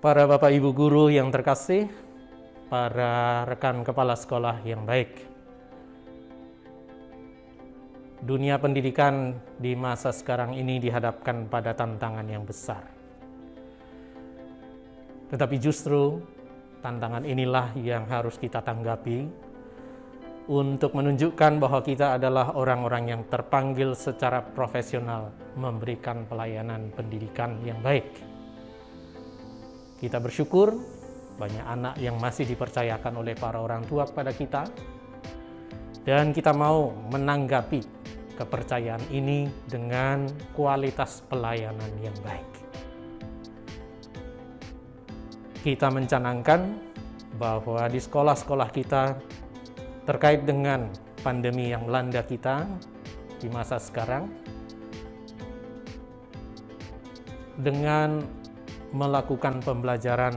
Para Bapak Ibu guru yang terkasih, para rekan kepala sekolah yang baik. Dunia pendidikan di masa sekarang ini dihadapkan pada tantangan yang besar. Tetapi justru tantangan inilah yang harus kita tanggapi untuk menunjukkan bahwa kita adalah orang-orang yang terpanggil secara profesional memberikan pelayanan pendidikan yang baik. Kita bersyukur banyak anak yang masih dipercayakan oleh para orang tua kepada kita, dan kita mau menanggapi kepercayaan ini dengan kualitas pelayanan yang baik. Kita mencanangkan bahwa di sekolah-sekolah kita terkait dengan pandemi yang melanda kita di masa sekarang, dengan melakukan pembelajaran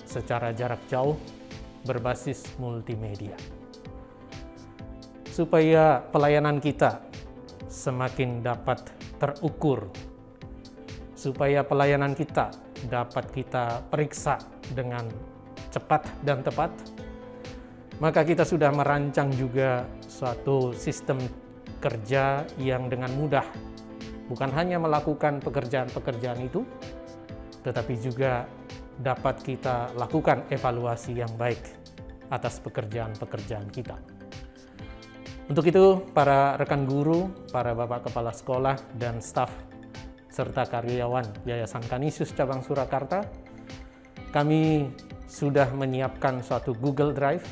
secara jarak jauh berbasis multimedia, supaya pelayanan kita semakin dapat terukur, supaya pelayanan kita dapat kita periksa dengan cepat dan tepat, maka kita sudah merancang juga suatu sistem kerja yang dengan mudah bukan hanya melakukan pekerjaan-pekerjaan itu, tetapi juga dapat kita lakukan evaluasi yang baik atas pekerjaan-pekerjaan kita. Untuk itu, para rekan guru, para bapak kepala sekolah, dan staf, serta karyawan Yayasan Kanisius Cabang Surakarta, kami sudah menyiapkan suatu Google Drive.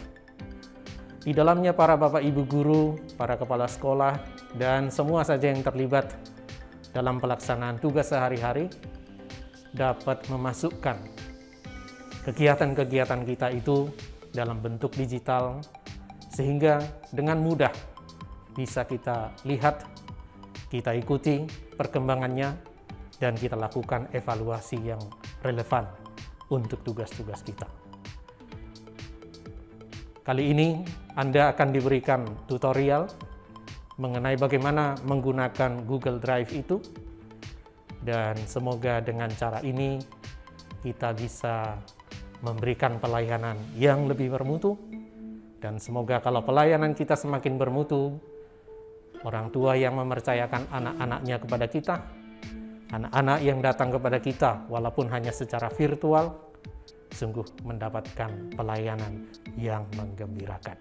Di dalamnya para bapak ibu guru, para kepala sekolah, dan semua saja yang terlibat dalam pelaksanaan tugas sehari-hari dapat memasukkan kegiatan-kegiatan kita itu dalam bentuk digital, sehingga dengan mudah bisa kita lihat, kita ikuti perkembangannya, dan kita lakukan evaluasi yang relevan untuk tugas-tugas kita. Kali ini Anda akan diberikan tutorial mengenai bagaimana menggunakan Google Drive itu, dan semoga dengan cara ini kita bisa memberikan pelayanan yang lebih bermutu, dan semoga kalau pelayanan kita semakin bermutu, orang tua yang mempercayakan anak-anaknya kepada kita, anak-anak yang datang kepada kita walaupun hanya secara virtual, sungguh mendapatkan pelayanan yang menggembirakan.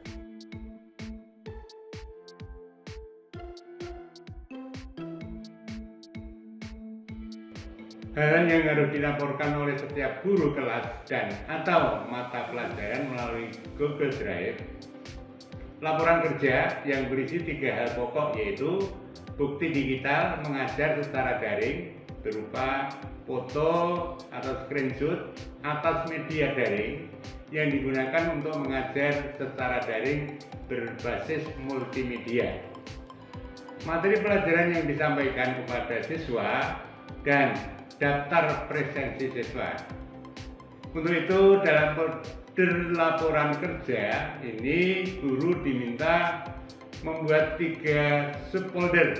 Hal yang harus dilaporkan oleh setiap guru kelas dan atau mata pelajaran melalui Google Drive. Laporan kerja yang berisi 3 hal pokok, yaitu bukti digital mengajar secara daring berupa foto atau screenshot atas media daring yang digunakan untuk mengajar secara daring berbasis multimedia. Materi pelajaran yang disampaikan kepada siswa dan daftar presensi siswa. Untuk itu, dalam laporan kerja ini guru diminta membuat 3 subfolder,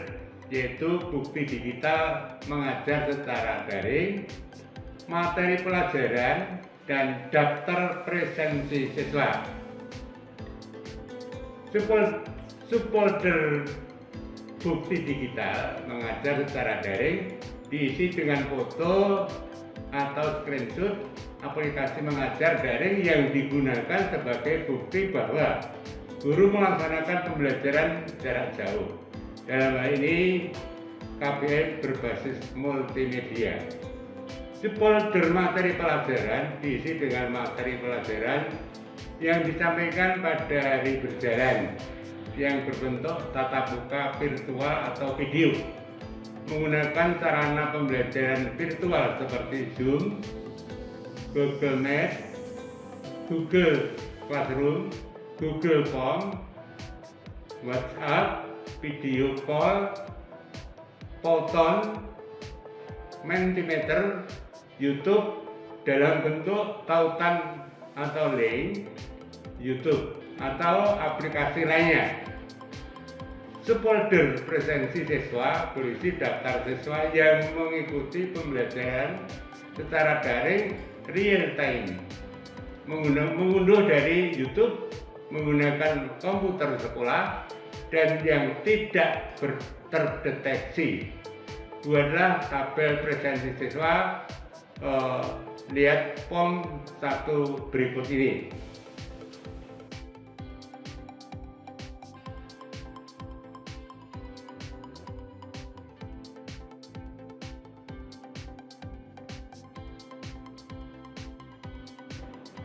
yaitu bukti digital mengajar secara daring, materi pelajaran, dan daftar presensi siswa. Subfolder bukti digital mengajar secara daring diisi dengan foto atau screenshot aplikasi mengajar daring yang digunakan sebagai bukti bahwa guru melaksanakan pembelajaran jarak jauh. Dalam hal ini KBM berbasis multimedia. Subfolder materi pelajaran diisi dengan materi pelajaran yang disampaikan pada hari berjalan yang berbentuk tatap muka, virtual, atau video menggunakan sarana pembelajaran virtual seperti Zoom, Google Meet, Google Classroom, Google Form, WhatsApp, video call, Photon, Mentimeter, YouTube dalam bentuk tautan atau link YouTube atau aplikasi lainnya. Subfolder presensi siswa berisi daftar siswa yang mengikuti pembelajaran secara daring real time, mengunduh dari YouTube menggunakan komputer sekolah, dan yang tidak terdeteksi. Buatlah tabel presensi siswa, lihat form 1 berikut ini.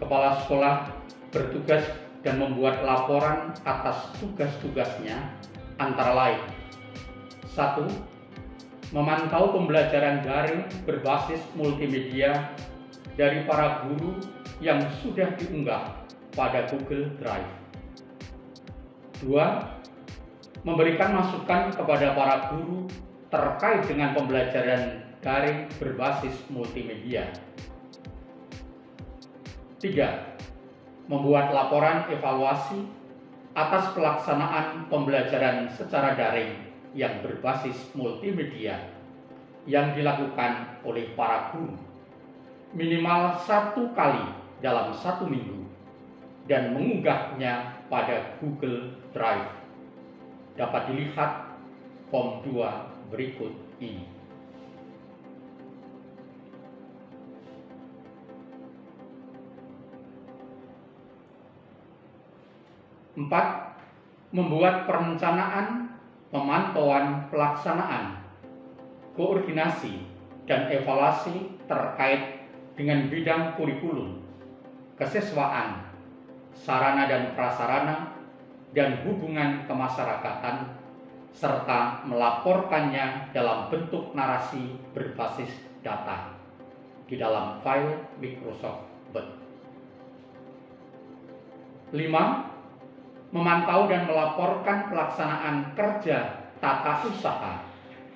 Kepala sekolah bertugas dan membuat laporan atas tugas-tugasnya, antara lain: 1. Memantau pembelajaran daring berbasis multimedia dari para guru yang sudah diunggah pada Google Drive. 2. Memberikan masukan kepada para guru terkait dengan pembelajaran daring berbasis multimedia. 3. Membuat laporan evaluasi atas pelaksanaan pembelajaran secara daring yang berbasis multimedia yang dilakukan oleh para guru minimal 1 kali dalam 1 minggu dan mengunggahnya pada Google Drive. Dapat dilihat form 2 berikut ini. 4. Membuat perencanaan, pemantauan pelaksanaan, koordinasi, dan evaluasi terkait dengan bidang kurikulum, kesiswaan, sarana dan prasarana, dan hubungan kemasyarakatan, serta melaporkannya dalam bentuk narasi berbasis data di dalam file Microsoft Word. 5. Memantau dan melaporkan pelaksanaan kerja tata usaha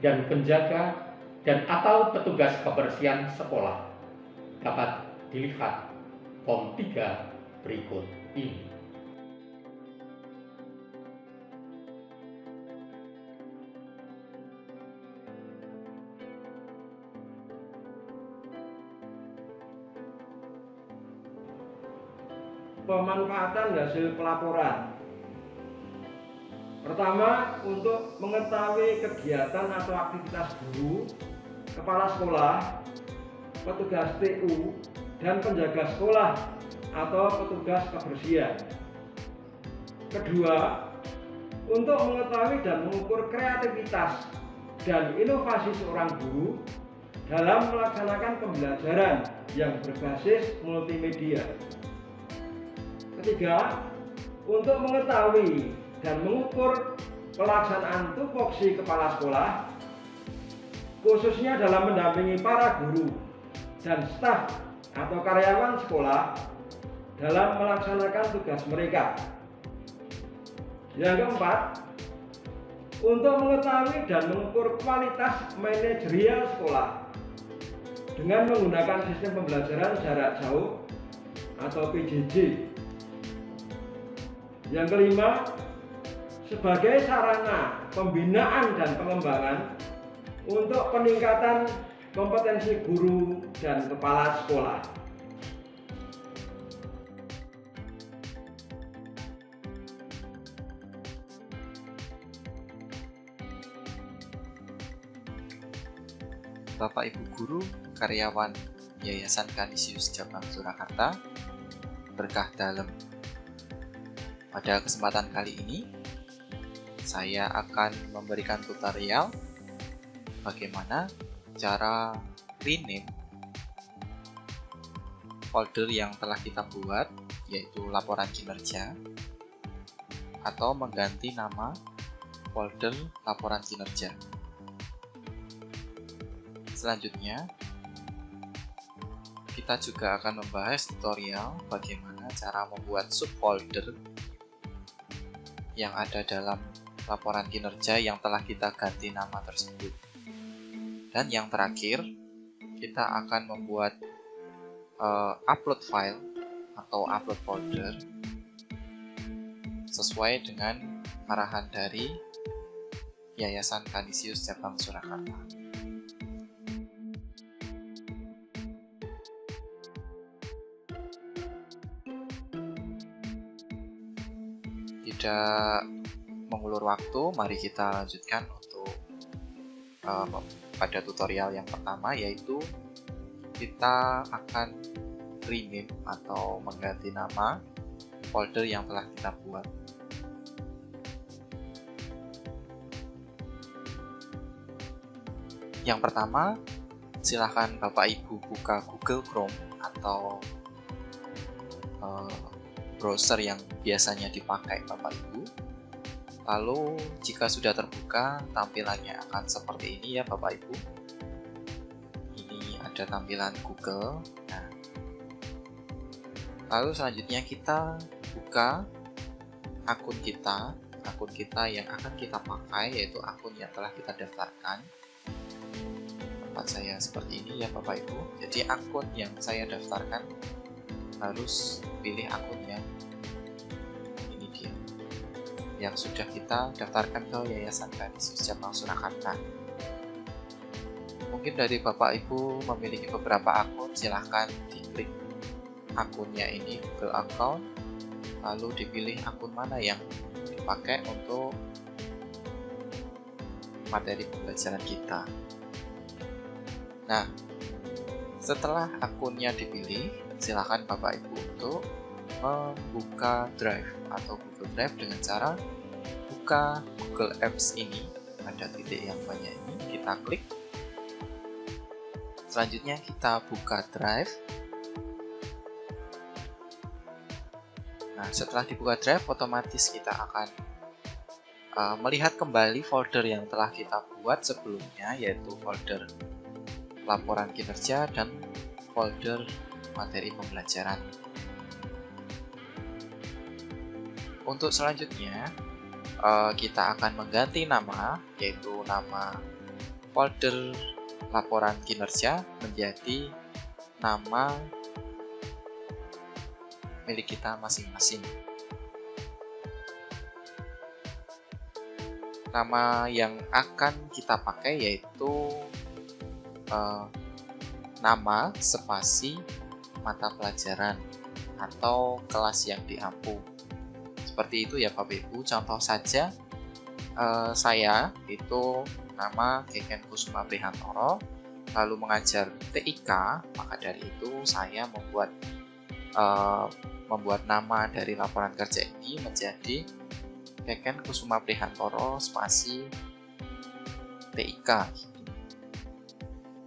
dan penjaga dan atau petugas kebersihan sekolah. Dapat dilihat form 3 berikut ini. Pemanfaatan hasil pelaporan. Pertama, untuk mengetahui kegiatan atau aktivitas guru, kepala sekolah, petugas TU, dan penjaga sekolah atau petugas kebersihan. Kedua, untuk mengetahui dan mengukur kreativitas dan inovasi seorang guru dalam melaksanakan pembelajaran yang berbasis multimedia. Ketiga, untuk mengetahui dan mengukur pelaksanaan tupoksi kepala sekolah, khususnya dalam mendampingi para guru dan staf atau karyawan sekolah dalam melaksanakan tugas mereka. Yang keempat, untuk mengetahui dan mengukur kualitas manajerial sekolah dengan menggunakan sistem pembelajaran jarak jauh atau PJJ. Yang kelima, sebagai sarana pembinaan dan pengembangan untuk peningkatan kompetensi guru dan kepala sekolah. Bapak Ibu Guru, karyawan Yayasan Kanisius Cabang Surakarta, berkah dalam. Pada kesempatan kali ini, saya akan memberikan tutorial bagaimana cara rename folder yang telah kita buat, yaitu laporan kinerja, atau mengganti nama folder laporan kinerja. Selanjutnya, kita juga akan membahas tutorial bagaimana cara membuat subfolder yang ada dalam laporan kinerja yang telah kita ganti nama tersebut. Dan yang terakhir, kita akan membuat upload file atau upload folder sesuai dengan arahan dari Yayasan Kanisius Cabang Surakarta. Tidak mengulur waktu, mari kita lanjutkan untuk pada tutorial yang pertama, yaitu kita akan rename atau mengganti nama folder yang telah kita buat. Yang pertama, silahkan Bapak Ibu buka Google Chrome atau browser yang biasanya dipakai Bapak Ibu. Lalu jika sudah terbuka, tampilannya akan seperti ini ya Bapak Ibu. Ini ada tampilan Google. Nah, lalu selanjutnya kita buka akun kita yang akan kita pakai, yaitu akun yang telah kita daftarkan. Tempat saya seperti ini ya Bapak Ibu. Jadi akun yang saya daftarkan harus pilih akun yang ini dia, yang sudah kita daftarkan ke Yayasan Kadis Cabang Surakarta. Mungkin dari Bapak Ibu memiliki beberapa akun, silahkan diklik akunnya ini, Google Account, lalu dipilih akun mana yang dipakai untuk materi pembelajaran kita. Nah, setelah akunnya dipilih, silakan Bapak Ibu untuk membuka Drive atau Google Drive dengan cara buka Google Apps ini, pada titik yang banyak ini, kita klik. Selanjutnya kita buka Drive. Nah, setelah dibuka Drive, otomatis kita akan melihat kembali folder yang telah kita buat sebelumnya, yaitu folder laporan kinerja dan folder materi pembelajaran. Untuk selanjutnya, kita akan mengganti nama, yaitu nama folder laporan kinerja menjadi nama milik kita masing-masing. Nama yang akan kita pakai yaitu nama spasi mata pelajaran atau kelas yang diampu. Seperti itu ya Bapak Ibu. Contoh saja, saya itu nama Keken Kusuma Prihantoro, lalu mengajar TIK, maka dari itu saya membuat nama dari laporan kerja ini menjadi Keken Kusuma Prihantoro spasi TIK.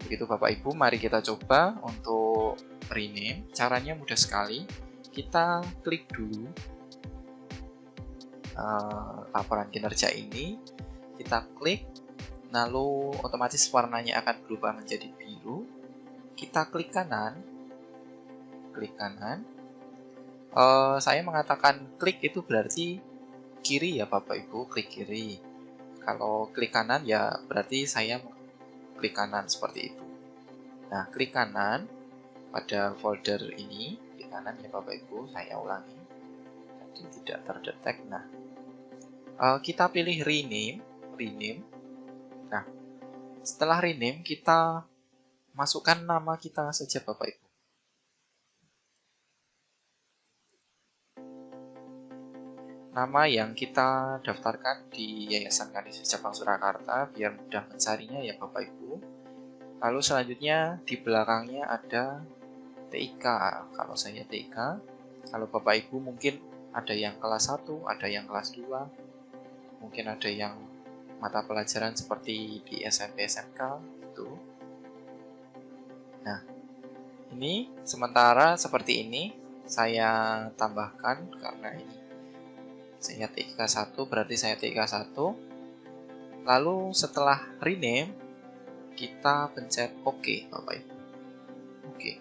Begitu Bapak Ibu, mari kita coba untuk rename. Caranya mudah sekali. Kita klik dulu laporan kinerja ini, kita klik, lalu otomatis warnanya akan berubah menjadi biru. Kita klik kanan, saya mengatakan klik itu berarti kiri ya Bapak Ibu, klik kiri. Kalau klik kanan ya berarti saya klik kanan seperti itu. Nah, klik kanan pada folder ini, klik kanan ya Bapak Ibu, saya ulangi. Tadi tidak terdetek. Nah, kita pilih rename. Nah, setelah rename kita masukkan nama kita saja Bapak Ibu. Nama yang kita daftarkan di Yayasan Kadis Cabang Surakarta biar mudah mencarinya ya Bapak Ibu. Lalu selanjutnya di belakangnya ada TIK. Kalau saya TIK, kalau Bapak Ibu mungkin ada yang kelas 1, ada yang kelas 2, mungkin ada yang mata pelajaran seperti di SMP SMK gitu. Nah, ini sementara seperti ini saya tambahkan karena ini saya TIK 1, berarti saya TIK 1. Lalu setelah rename kita pencet OK Bapak Ibu. Oke.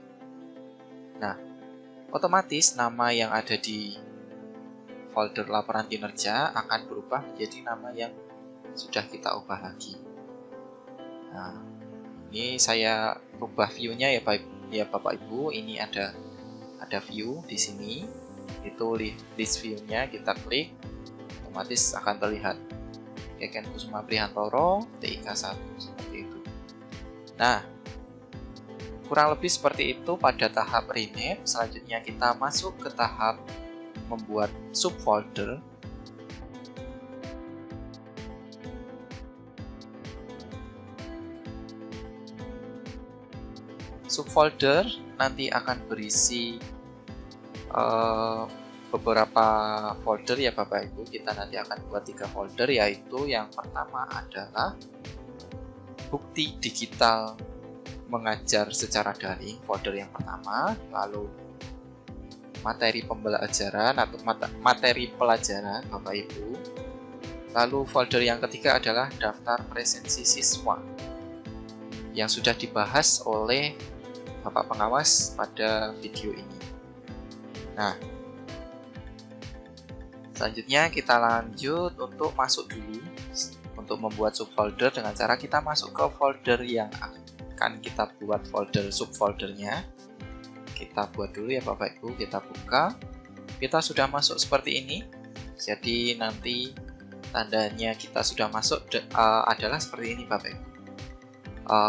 Nah, otomatis nama yang ada di folder laporan kinerja akan berubah menjadi nama yang sudah kita ubah lagi. Nah, ini saya ubah view-nya ya Bapak Ibu. Ini ada view di sini. Itu list view-nya, kita klik, otomatis akan terlihat Keken Kusuma Prihantoro TIK 1 seperti itu. Nah, kurang lebih seperti itu pada tahap rename. Selanjutnya kita masuk ke tahap membuat subfolder. Subfolder nanti akan berisi beberapa folder ya Bapak Ibu. Kita nanti akan buat 3 folder, yaitu yang pertama adalah bukti digital mengajar secara daring, folder yang pertama. Lalu materi pembelajaran atau materi pelajaran Bapak Ibu. Lalu folder yang ketiga adalah daftar presensi siswa yang sudah dibahas oleh Bapak pengawas pada video ini. Nah, selanjutnya kita lanjut untuk masuk dulu untuk membuat subfolder dengan cara kita masuk ke folder yang akan kita buat folder subfoldernya. Kita buat dulu ya Bapak Ibu, kita buka. Kita sudah masuk seperti ini. Jadi nanti tandanya kita sudah masuk adalah seperti ini Bapak Ibu.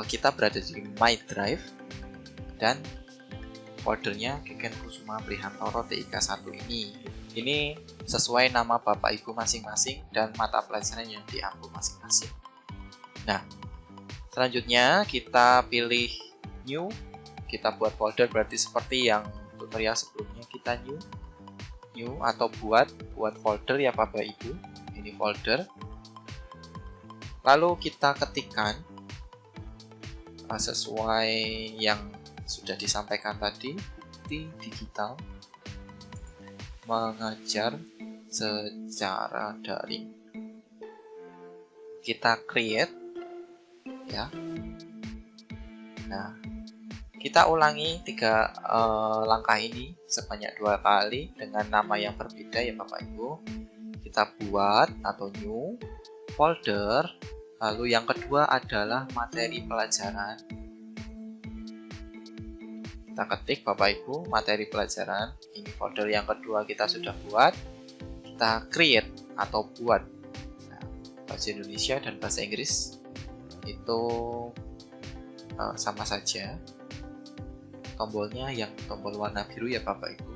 Kita berada di My Drive dan foldernya Gegen Kusuma Prihantoro TIK 1 ini. Ini sesuai nama Bapak Ibu masing-masing dan mata pelajaran yang diambil masing-masing. Nah, selanjutnya kita pilih New. Kita buat folder berarti seperti yang tutorial sebelumnya, kita new atau buat folder ya Bapak Ibu. Ini folder. Lalu kita ketikkan sesuai yang sudah disampaikan tadi, bukti digital mengajar secara daring. Kita create ya. Nah, kita ulangi 3 langkah ini sebanyak 2 kali dengan nama yang berbeda ya Bapak Ibu. Kita buat atau new folder, lalu yang kedua adalah materi pelajaran. Kita ketik Bapak Ibu materi pelajaran. Ini folder yang kedua kita sudah buat. Kita create atau buat. Nah, bahasa Indonesia dan bahasa Inggris itu sama saja. Tombolnya yang tombol warna biru ya Bapak Ibu.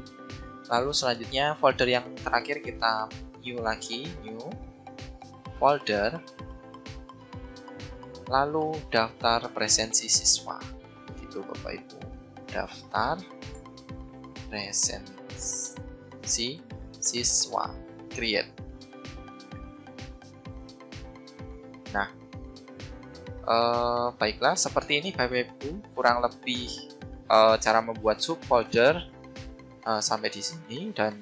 Lalu selanjutnya folder yang terakhir kita new lagi, new folder. Lalu daftar presensi siswa. Gitu Bapak Ibu. Daftar presensi siswa, create. Nah, baiklah, seperti ini Bapak Ibu kurang lebih cara membuat subfolder sampai di sini, dan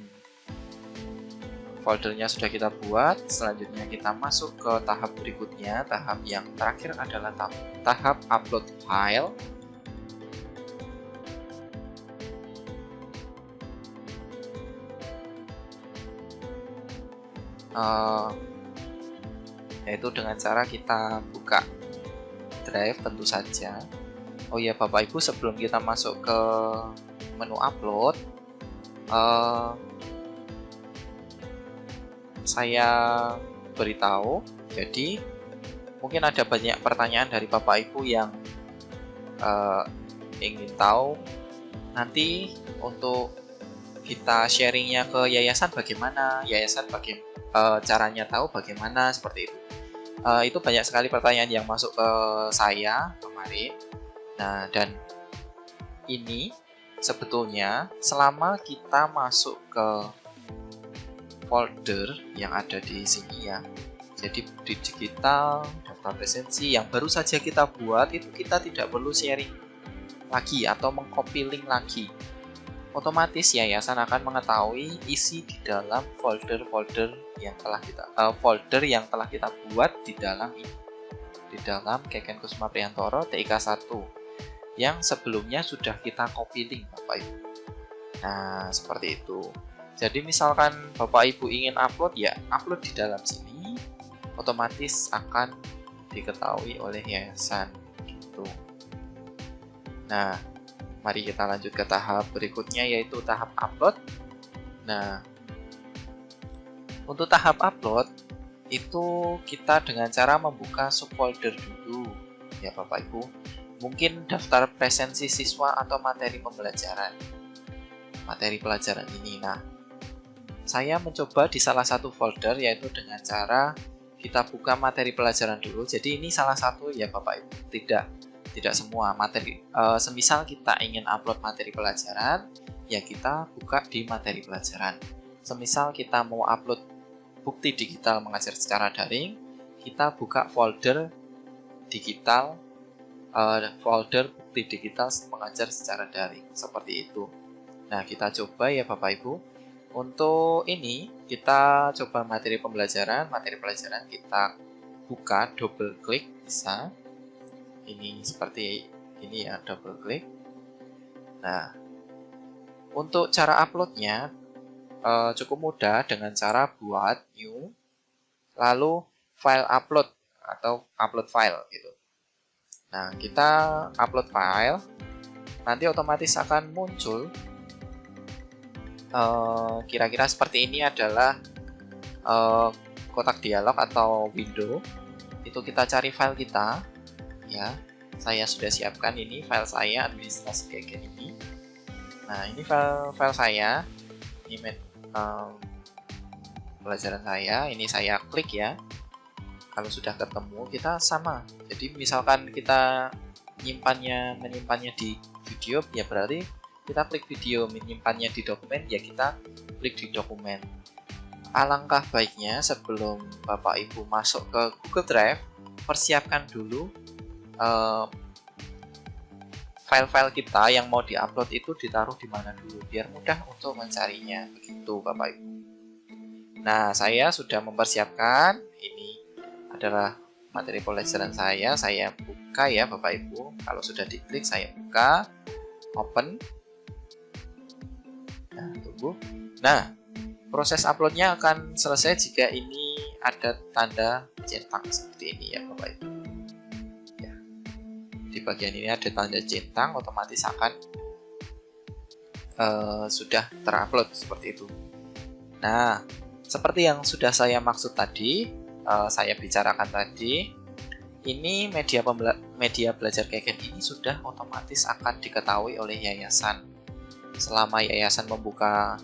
foldernya sudah kita buat. Selanjutnya kita masuk ke tahap berikutnya. Tahap yang terakhir adalah tahap upload file. Yaitu dengan cara kita buka drive tentu saja. Oh ya Bapak Ibu, sebelum kita masuk ke menu upload, saya beritahu, jadi mungkin ada banyak pertanyaan dari Bapak Ibu yang ingin tahu nanti untuk kita sharingnya ke yayasan bagaimana, caranya tahu bagaimana, seperti itu. Itu banyak sekali pertanyaan yang masuk ke saya kemarin. Nah, dan ini sebetulnya selama kita masuk ke folder yang ada di sini ya, jadi di digital daftar presensi yang baru saja kita buat, itu kita tidak perlu sharing lagi atau mengcopy link lagi. Otomatis yayasan akan mengetahui isi di dalam folder yang telah kita buat di dalam Gegen Kusuma Prihantoro TIK 1 yang sebelumnya sudah kita copy link Bapak Ibu. Nah, seperti itu. Jadi misalkan Bapak Ibu ingin upload, ya upload di dalam sini, otomatis akan diketahui oleh yayasan gitu. Nah, mari kita lanjut ke tahap berikutnya, yaitu tahap upload. Nah, untuk tahap upload itu kita dengan cara membuka subfolder dulu ya Bapak Ibu. Mungkin daftar presensi siswa atau materi pelajaran ini. Nah, saya mencoba di salah satu folder, yaitu dengan cara kita buka materi pelajaran dulu. Jadi ini salah satu ya Bapak Ibu, tidak tidak semua materi. Semisal kita ingin upload materi pelajaran, ya kita buka di materi pelajaran. Semisal kita mau upload bukti digital mengajar secara daring, kita buka folder digital, folder bukti digital mengajar secara daring, seperti itu. Nah, kita coba ya Bapak Ibu. Untuk ini kita coba materi pelajaran kita buka, double klik bisa. Ini seperti ini ya, double klik. Nah, untuk cara uploadnya cukup mudah dengan cara buat new, lalu file upload atau upload file gitu. Nah, kita upload file, nanti otomatis akan muncul kira-kira seperti ini adalah kotak dialog atau window. Itu kita cari file kita ya. Saya sudah siapkan ini file saya, administrasi GGN ini. Nah, ini file saya, ini pelajaran saya, ini saya klik ya. Kalau sudah ketemu, kita sama. Jadi misalkan kita menyimpannya di video, ya berarti kita klik video. Menyimpannya di dokumen, ya kita klik di dokumen. Alangkah baiknya sebelum Bapak Ibu masuk ke Google Drive, persiapkan dulu file-file kita yang mau diupload itu ditaruh di mana dulu, biar mudah untuk mencarinya. Begitu Bapak Ibu. Nah, saya sudah mempersiapkan. Ini adalah materi pelajaran saya buka ya Bapak Ibu. Kalau sudah diklik, saya buka, open. Nah, tunggu. Nah, proses uploadnya akan selesai jika ini ada tanda centang seperti ini ya Bapak Ibu. Ya. Di bagian ini ada tanda centang, otomatis akan sudah terupload seperti itu. Nah, seperti yang sudah saya maksud tadi, saya bicarakan tadi, ini media belajar GGN ini sudah otomatis akan diketahui oleh yayasan. Selama yayasan membuka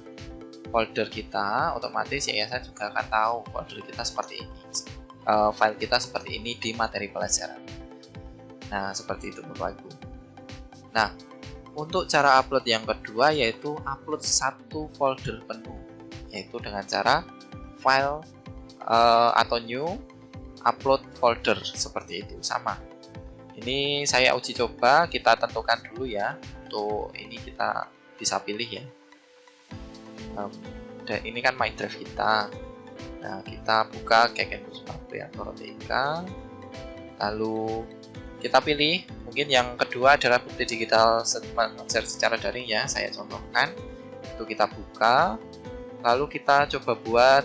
folder kita, otomatis yayasan juga akan tahu folder kita seperti ini, file kita seperti ini di materi pelajaran. Nah, seperti itu Bapak Ibu. Nah, untuk cara upload yang kedua yaitu upload satu folder penuh, yaitu dengan cara file atau new upload folder seperti itu, sama. Ini saya uji coba, kita tentukan dulu ya. Untuk ini kita bisa pilih ya. Dan ini kan my drive kita. Nah, kita buka GGN atau TK, lalu kita pilih. Mungkin yang kedua adalah bukti digital mengajar secara daring ya, saya contohkan. Itu kita buka, lalu kita coba buat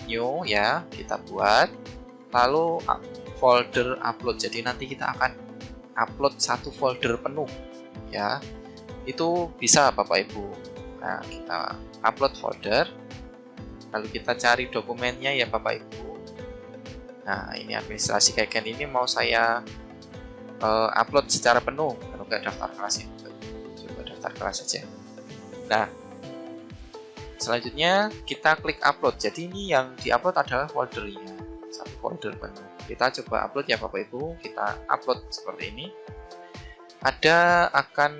new ya, kita buat, lalu folder upload. Jadi nanti kita akan upload satu folder penuh ya. Itu bisa Bapak Ibu. Nah, kita upload folder, lalu kita cari dokumennya ya Bapak Ibu. Nah, ini administrasi GGN ini mau saya upload secara penuh, kalau nggak daftar kelas ya. Coba daftar kelas saja. Nah, selanjutnya kita klik upload. Jadi ini yang diupload adalah foldernya, satu folder penuh. Kita coba upload ya Bapak Ibu. Kita upload seperti ini. Akan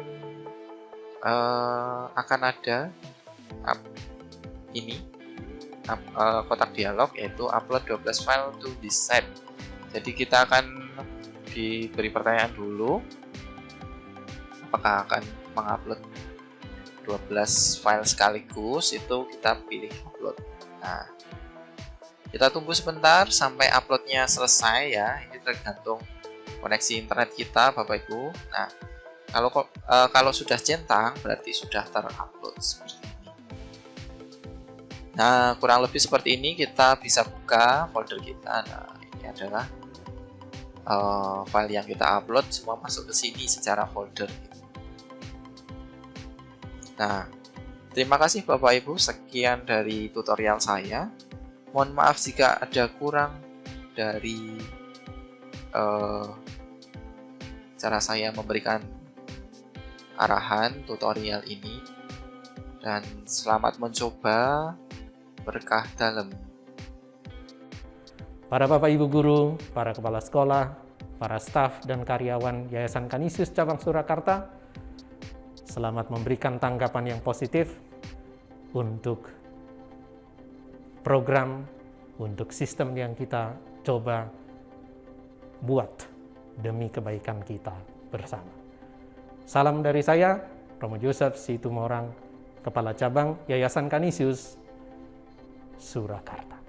ada ini kotak dialog, yaitu upload 12 file to be set. Jadi kita akan diberi pertanyaan dulu, apakah akan mengupload 12 file sekaligus. Itu kita pilih upload. Nah, kita tunggu sebentar sampai uploadnya selesai ya. Ini tergantung koneksi internet kita Bapak Ibu. Nah, kalau sudah centang berarti sudah terupload seperti ini. Nah, kurang lebih seperti ini. Kita bisa buka folder kita. Nah, ini adalah file yang kita upload, semua masuk ke sini secara folder. Nah, terima kasih Bapak Ibu, sekian dari tutorial saya. Mohon maaf jika ada kurang dari cara saya memberikan arahan tutorial ini, dan selamat mencoba, berkah dalam. Para Bapak Ibu guru, para kepala sekolah, para staf dan karyawan Yayasan Kanisius Cabang Surakarta, selamat memberikan tanggapan yang positif untuk program, untuk sistem yang kita coba buat demi kebaikan kita bersama. Salam dari saya, Romo Joseph Situmorang, Kepala Cabang Yayasan Kanisius Surakarta.